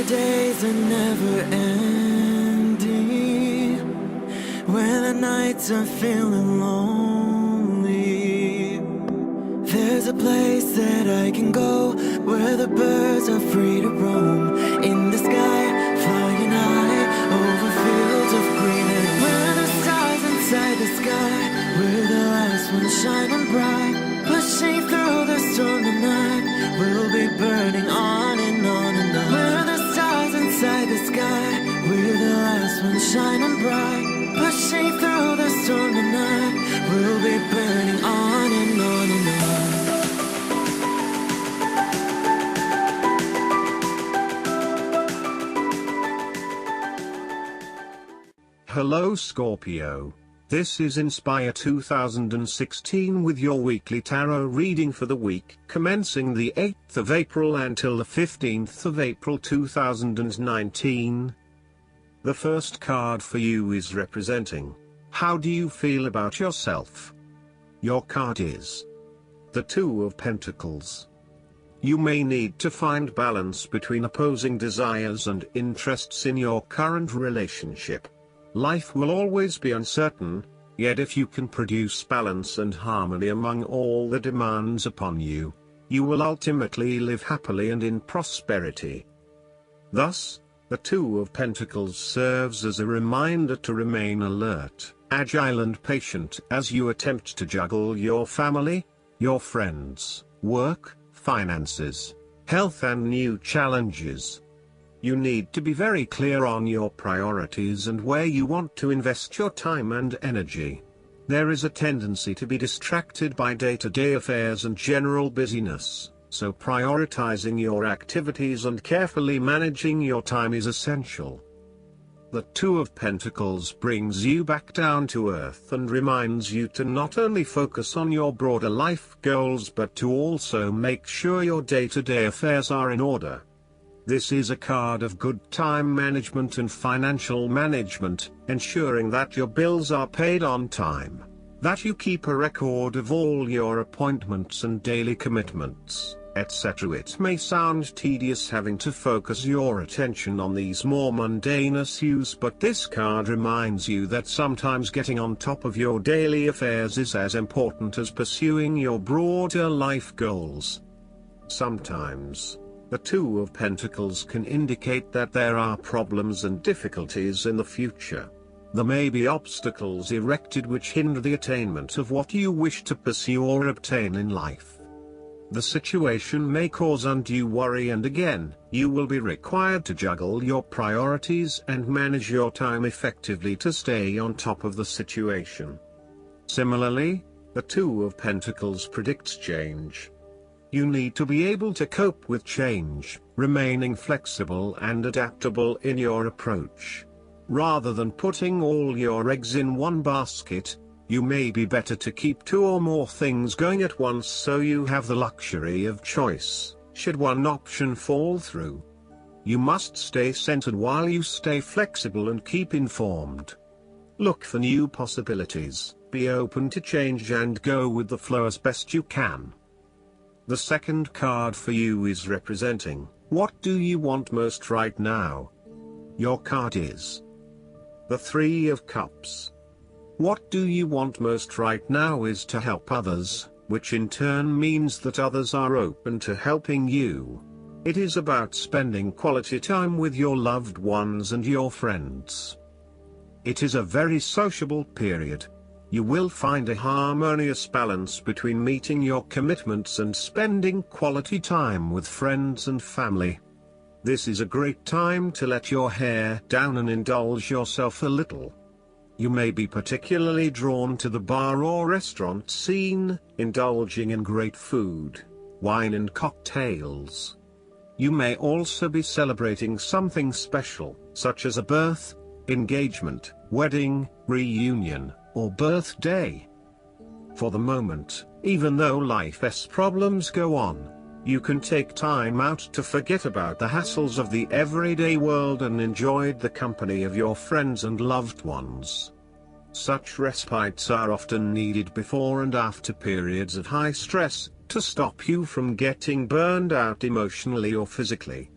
the days are never ending, when the nights are feeling lonely, there's a place that I can go, where the birds are free to roam, in the sky, flying high, over fields of green, and where the stars inside the sky, we're the last ones shining bright, pushing through the storm tonight, we'll be burning on and on and on. We're the stars inside the sky, we're the last ones shining bright, pushing through the storm tonight, we'll be burning on and on and on. Hello Scorpio. This is Inspire 2016 with your weekly tarot reading for the week commencing the 8th of April until the 15th of April 2019. The first card for you is representing, how do you feel about yourself? Your card is the Two of Pentacles. You may need to find balance between opposing desires and interests in your current relationship. Life will always be uncertain, yet if you can produce balance and harmony among all the demands upon you, you will ultimately live happily and in prosperity. Thus, the Two of Pentacles serves as a reminder to remain alert, agile and patient as you attempt to juggle your family, your friends, work, finances, health and new challenges. You need to be very clear on your priorities and where you want to invest your time and energy. There is a tendency to be distracted by day-to-day affairs and general busyness, so prioritizing your activities and carefully managing your time is essential. The Two of Pentacles brings you back down to earth and reminds you to not only focus on your broader life goals but to also make sure your day-to-day affairs are in order. This is a card of good time management and financial management, ensuring that your bills are paid on time, that you keep a record of all your appointments and daily commitments, etc. It may sound tedious having to focus your attention on these more mundane issues, but this card reminds you that sometimes getting on top of your daily affairs is as important as pursuing your broader life goals. Sometimes, the Two of Pentacles can indicate that there are problems and difficulties in the future. There may be obstacles erected which hinder the attainment of what you wish to pursue or obtain in life. The situation may cause undue worry, and again, you will be required to juggle your priorities and manage your time effectively to stay on top of the situation. Similarly, the Two of Pentacles predicts change. You need to be able to cope with change, remaining flexible and adaptable in your approach. Rather than putting all your eggs in one basket, you may be better to keep two or more things going at once so you have the luxury of choice, should one option fall through. You must stay centered while you stay flexible and keep informed. Look for new possibilities, be open to change and go with the flow as best you can. The second card for you is representing, what do you want most right now? Your card is the Three of Cups. What do you want most right now is to help others, which in turn means that others are open to helping you. It is about spending quality time with your loved ones and your friends. It is a very sociable period. You will find a harmonious balance between meeting your commitments and spending quality time with friends and family. This is a great time to let your hair down and indulge yourself a little. You may be particularly drawn to the bar or restaurant scene, indulging in great food, wine and cocktails. You may also be celebrating something special, such as a birth, engagement, wedding, reunion, or birthday. For the moment, even though life's problems go on, you can take time out to forget about the hassles of the everyday world and enjoy the company of your friends and loved ones. Such respites are often needed before and after periods of high stress, to stop you from getting burned out emotionally or physically.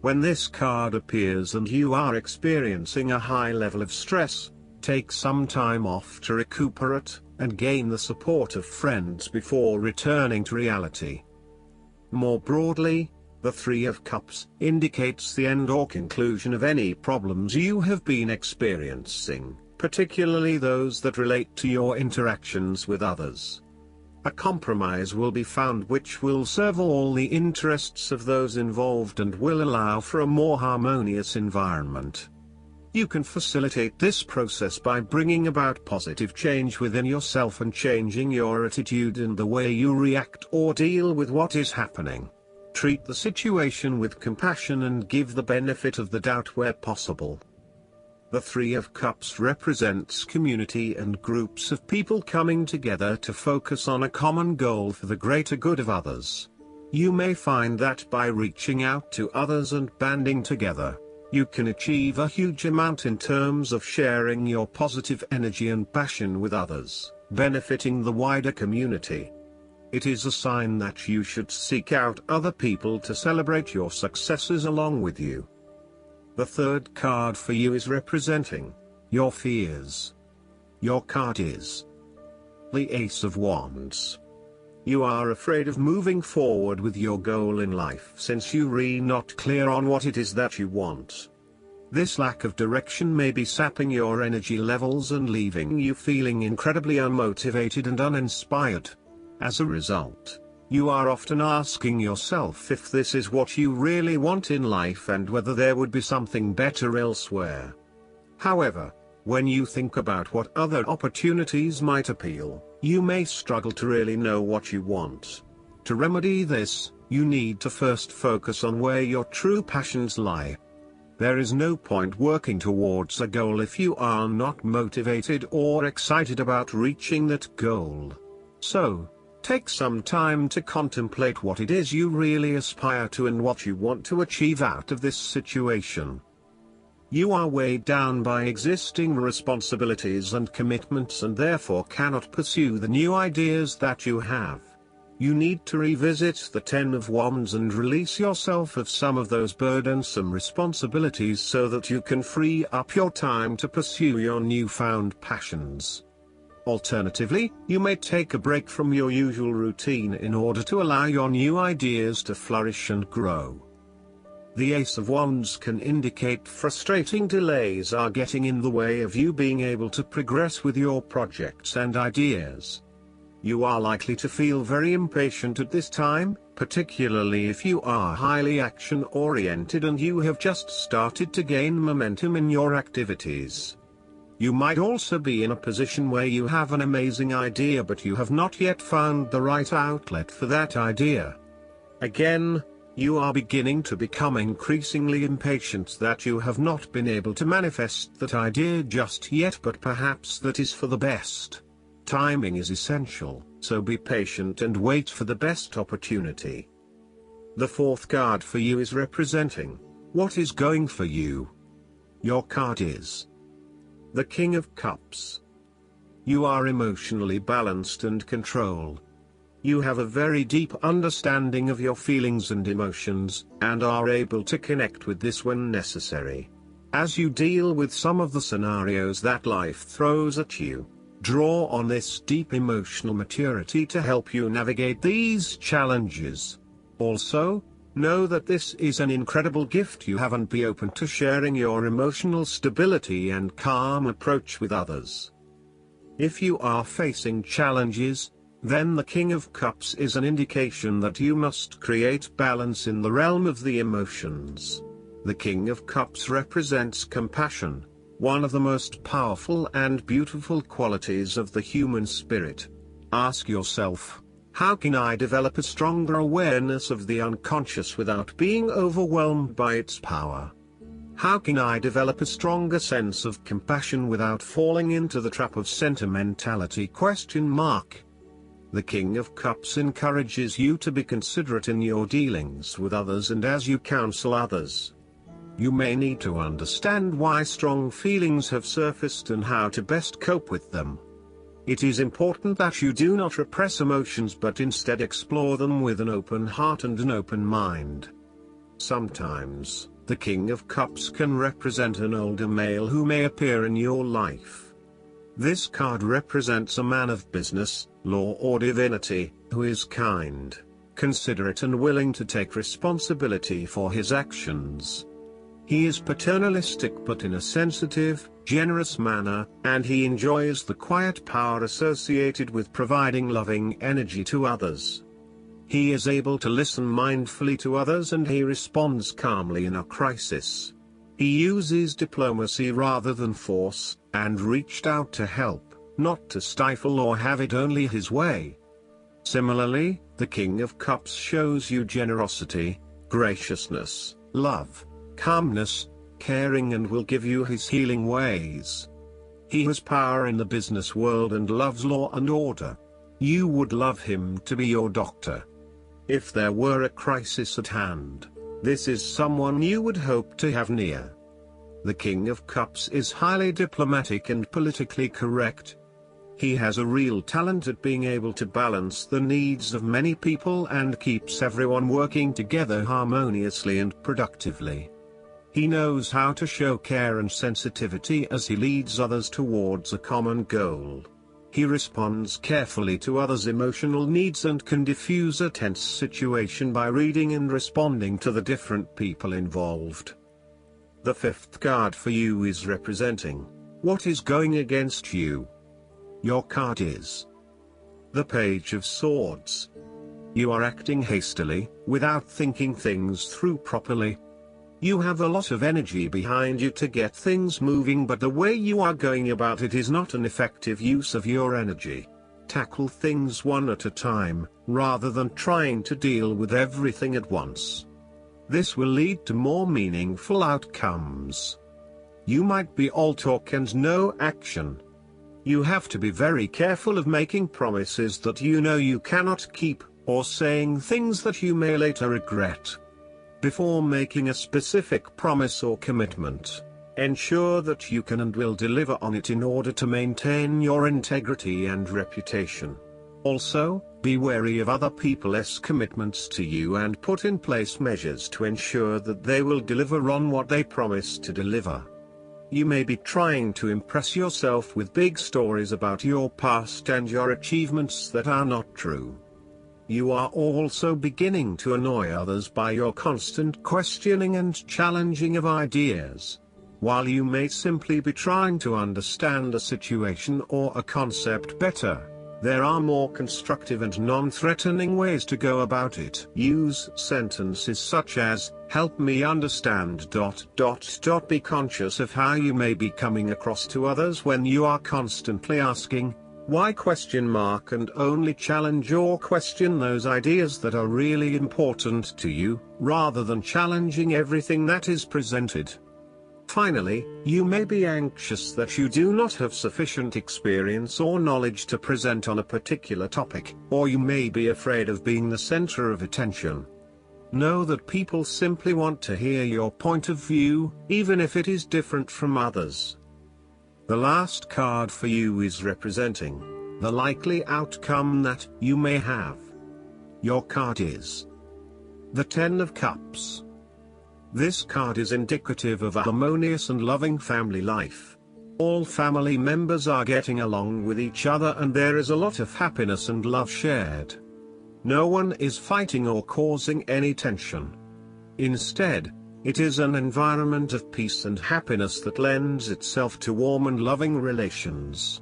When this card appears and you are experiencing a high level of stress, take some time off to recuperate, and gain the support of friends before returning to reality. More broadly, the Three of Cups indicates the end or conclusion of any problems you have been experiencing, particularly those that relate to your interactions with others. A compromise will be found which will serve all the interests of those involved and will allow for a more harmonious environment. You can facilitate this process by bringing about positive change within yourself and changing your attitude and the way you react or deal with what is happening. Treat the situation with compassion and give the benefit of the doubt where possible. The Three of Cups represents community and groups of people coming together to focus on a common goal for the greater good of others. You may find that by reaching out to others and banding together, you can achieve a huge amount in terms of sharing your positive energy and passion with others, benefiting the wider community. It is a sign that you should seek out other people to celebrate your successes along with you. The third card for you is representing your fears. Your card is the Ace of Wands. You are afraid of moving forward with your goal in life since you are not clear on what it is that you want. This lack of direction may be sapping your energy levels and leaving you feeling incredibly unmotivated and uninspired. As a result, you are often asking yourself if this is what you really want in life and whether there would be something better elsewhere. However, when you think about what other opportunities might appeal, you may struggle to really know what you want. To remedy this, you need to first focus on where your true passions lie. There is no point working towards a goal if you are not motivated or excited about reaching that goal. So, take some time to contemplate what it is you really aspire to and what you want to achieve out of this situation. You are weighed down by existing responsibilities and commitments and therefore cannot pursue the new ideas that you have. You need to revisit the Ten of Wands and release yourself of some of those burdensome responsibilities so that you can free up your time to pursue your newfound passions. Alternatively, you may take a break from your usual routine in order to allow your new ideas to flourish and grow. The Ace of Wands can indicate frustrating delays are getting in the way of you being able to progress with your projects and ideas. You are likely to feel very impatient at this time, particularly if you are highly action-oriented and you have just started to gain momentum in your activities. You might also be in a position where you have an amazing idea but you have not yet found the right outlet for that idea. Again, you are beginning to become increasingly impatient that you have not been able to manifest that idea just yet, but perhaps that is for the best. Timing is essential, so be patient and wait for the best opportunity. The fourth card for you is representing what is going for you. Your card is the King of Cups. You are emotionally balanced and controlled. You have a very deep understanding of your feelings and emotions, and are able to connect with this when necessary. As you deal with some of the scenarios that life throws at you, draw on this deep emotional maturity to help you navigate these challenges. Also, know that this is an incredible gift you have and be open to sharing your emotional stability and calm approach with others. If you are facing challenges, then the King of Cups is an indication that you must create balance in the realm of the emotions. The King of Cups represents compassion, one of the most powerful and beautiful qualities of the human spirit. Ask yourself, how can I develop a stronger awareness of the unconscious without being overwhelmed by its power? How can I develop a stronger sense of compassion without falling into the trap of sentimentality? The King of Cups encourages you to be considerate in your dealings with others and as you counsel others. You may need to understand why strong feelings have surfaced and how to best cope with them. It is important that you do not repress emotions but instead explore them with an open heart and an open mind. Sometimes, The King of Cups can represent an older male who may appear in your life. This card represents a man of business, law or divinity, who is kind, considerate and willing to take responsibility for his actions. He is paternalistic but in a sensitive, generous manner, and he enjoys the quiet power associated with providing loving energy to others. He is able to listen mindfully to others and he responds calmly in a crisis. He uses diplomacy rather than force, and reached out to help, not to stifle or have it only his way. Similarly, the King of Cups shows you generosity, graciousness, love, calmness, caring and will give you his healing ways. He has power in the business world and loves law and order. You would love him to be your doctor. If there were a crisis at hand, this is someone you would hope to have near. The King of Cups is highly diplomatic and politically correct. He has a real talent at being able to balance the needs of many people and keeps everyone working together harmoniously and productively. He knows how to show care and sensitivity as he leads others towards a common goal. He responds carefully to others' emotional needs and can diffuse a tense situation by reading and responding to the different people involved. The fifth card for you is representing what is going against you. Your card is the Page of Swords. You are acting hastily, without thinking things through properly. You have a lot of energy behind you to get things moving, but the way you are going about it is not an effective use of your energy. Tackle things one at a time, rather than trying to deal with everything at once. This will lead to more meaningful outcomes. You might be all talk and no action. You have to be very careful of making promises that you know you cannot keep, or saying things that you may later regret. Before making a specific promise or commitment, ensure that you can and will deliver on it in order to maintain your integrity and reputation. Also, be wary of other people's commitments to you and put in place measures to ensure that they will deliver on what they promise to deliver. You may be trying to impress yourself with big stories about your past and your achievements that are not true. You are also beginning to annoy others by your constant questioning and challenging of ideas. While you may simply be trying to understand a situation or a concept better, there are more constructive and non-threatening ways to go about it. Use sentences such as, "Help me understand ... Be conscious of how you may be coming across to others when you are constantly asking, why ? And only challenge or question those ideas that are really important to you, rather than challenging everything that is presented. Finally, you may be anxious that you do not have sufficient experience or knowledge to present on a particular topic, or you may be afraid of being the center of attention. Know that people simply want to hear your point of view, even if it is different from others. The last card for you is representing the likely outcome that you may have. Your card is the Ten of Cups. This card is indicative of a harmonious and loving family life. All family members are getting along with each other and there is a lot of happiness and love shared. No one is fighting or causing any tension. Instead, it is an environment of peace and happiness that lends itself to warm and loving relations.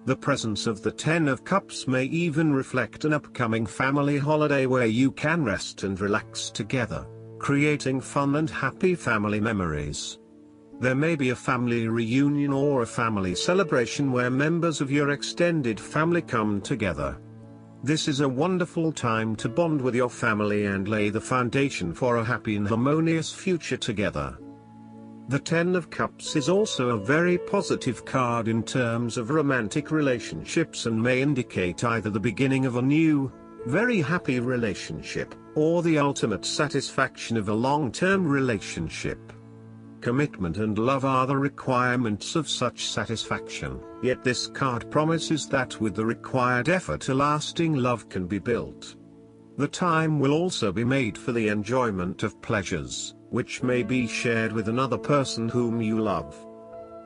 The presence of the Ten of Cups may even reflect an upcoming family holiday where you can rest and relax together, creating fun and happy family memories. There may be a family reunion or a family celebration where members of your extended family come together. This is a wonderful time to bond with your family and lay the foundation for a happy and harmonious future together. The Ten of Cups is also a very positive card in terms of romantic relationships and may indicate either the beginning of a new, very happy relationship, or the ultimate satisfaction of a long-term relationship. Commitment and love are the requirements of such satisfaction, yet this card promises that with the required effort a lasting love can be built. The time will also be made for the enjoyment of pleasures, which may be shared with another person whom you love.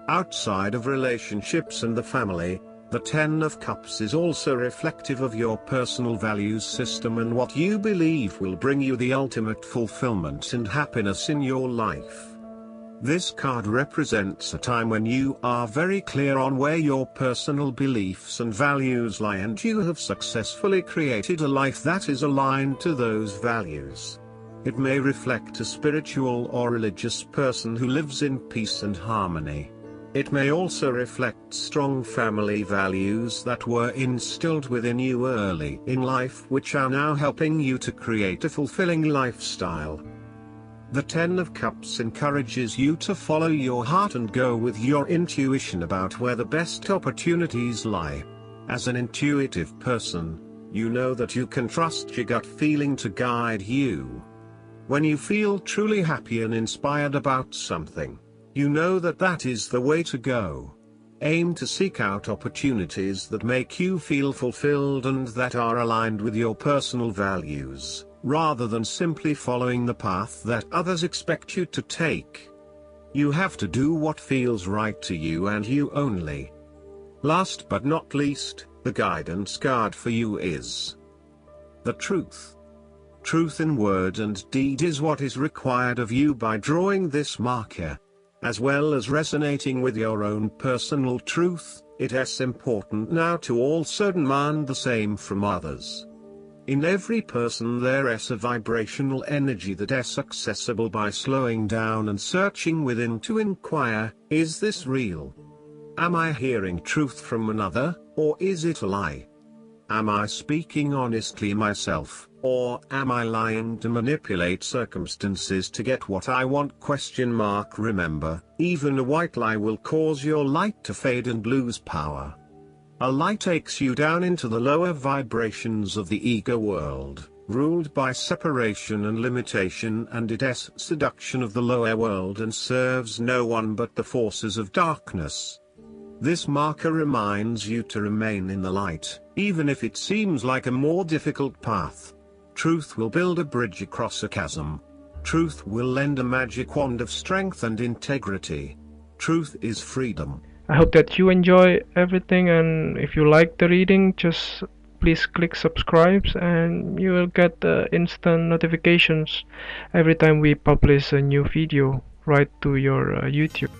Outside of relationships and the family, the Ten of Cups is also reflective of your personal values system and what you believe will bring you the ultimate fulfillment and happiness in your life. This card represents a time when you are very clear on where your personal beliefs and values lie, and you have successfully created a life that is aligned to those values. It may reflect a spiritual or religious person who lives in peace and harmony. It may also reflect strong family values that were instilled within you early in life, which are now helping you to create a fulfilling lifestyle. The Ten of Cups encourages you to follow your heart and go with your intuition about where the best opportunities lie. As an intuitive person, you know that you can trust your gut feeling to guide you. When you feel truly happy and inspired about something, you know that that is the way to go. Aim to seek out opportunities that make you feel fulfilled and that are aligned with your personal values, rather than simply following the path that others expect you to take. You have to do what feels right to you and you only. Last but not least, the guidance card for you is the Truth. Truth in word and deed is what is required of you by drawing this marker. As well as resonating with your own personal truth, it is important now to also demand the same from others. In every person there is a vibrational energy that is accessible by slowing down and searching within to inquire, is this real? Am I hearing truth from another, or is it a lie? Am I speaking honestly myself, or am I lying to manipulate circumstances to get what I want? Remember, even a white lie will cause your light to fade and lose power. A lie takes you down into the lower vibrations of the ego world, ruled by separation and limitation, and it is seduction of the lower world and serves no one but the forces of darkness. This marker reminds you to remain in the light, even if it seems like a more difficult path. Truth will build a bridge across a chasm. Truth will lend a magic wand of strength and integrity. Truth is freedom. I hope that you enjoy everything, and if you like the reading, just please click subscribe and you will get instant notifications every time we publish a new video right to your YouTube.